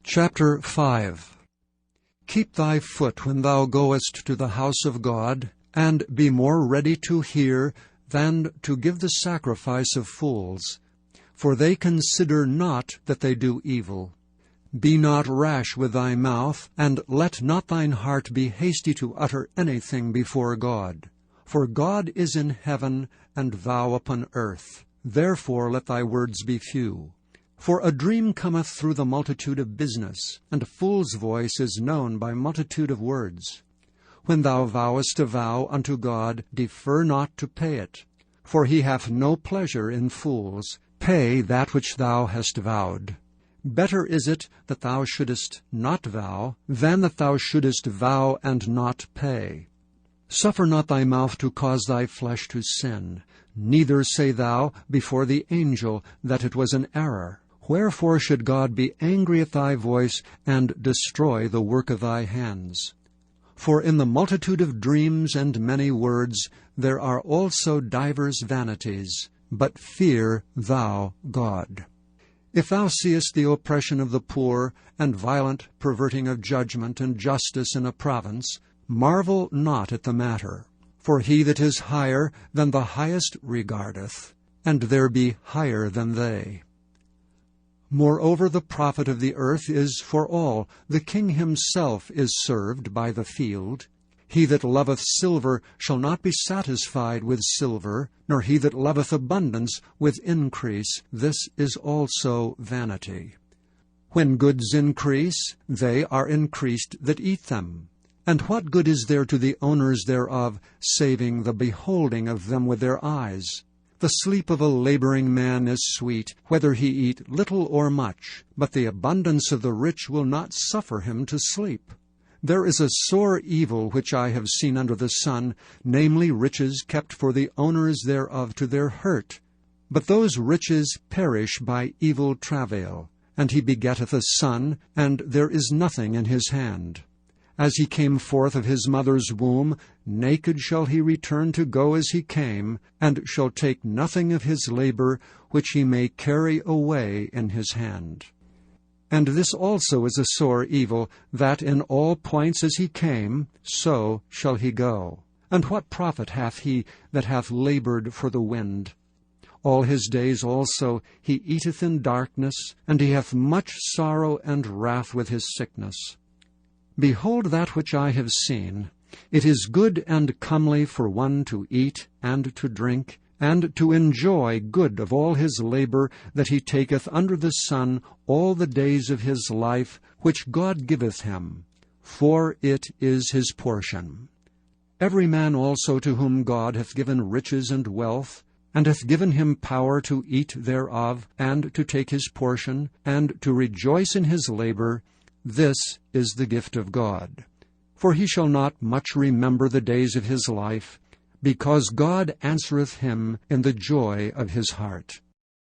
Chapter 5. Keep thy foot when thou goest to the house of God, and be more ready to hear than to give the sacrifice of fools, for they consider not that they do evil. Be not rash with thy mouth, and let not thine heart be hasty to utter anything before God. For God is in heaven, and thou upon earth. Therefore let thy words be few. For a dream cometh through the multitude of business, and a fool's voice is known by multitude of words. When thou vowest a vow unto God, defer not to pay it. For he hath no pleasure in fools. Pay that which thou hast vowed. Better is it that thou shouldest not vow, than that thou shouldest vow and not pay. Suffer not thy mouth to cause thy flesh to sin. Neither say thou before the angel that it was an error. Wherefore should God be angry at thy voice, and destroy the work of thy hands? For in the multitude of dreams and many words there are also divers vanities. But fear thou God. If thou seest the oppression of the poor, and violent perverting of judgment and justice in a province, marvel not at the matter. For he that is higher than the highest regardeth, and there be higher than they. Moreover, the profit of the earth is for all. The king himself is served by the field. He that loveth silver shall not be satisfied with silver, nor he that loveth abundance with increase. This is also vanity. When goods increase, they are increased that eat them. And what good is there to the owners thereof, saving the beholding of them with their eyes? The sleep of a laboring man is sweet, whether he eat little or much, but the abundance of the rich will not suffer him to sleep. There is a sore evil which I have seen under the sun, namely riches kept for the owners thereof to their hurt. But those riches perish by evil travail. And he begetteth a son, and there is nothing in his hand. As he came forth of his mother's womb, naked shall he return to go as he came, and shall take nothing of his labor which he may carry away in his hand. And this also is a sore evil, that in all points as he came, so shall he go. And what profit hath he that hath labored for the wind? All his days also he eateth in darkness, and he hath much sorrow and wrath with his sickness. Behold that which I have seen. It is good and comely for one to eat and to drink, and to enjoy good of all his labor that he taketh under the sun all the days of his life, which God giveth him, for it is his portion. Every man also to whom God hath given riches and wealth, and hath given him power to eat thereof, and to take his portion, and to rejoice in his labor, this is the gift of God. For he shall not much remember the days of his life, because God answereth him in the joy of his heart.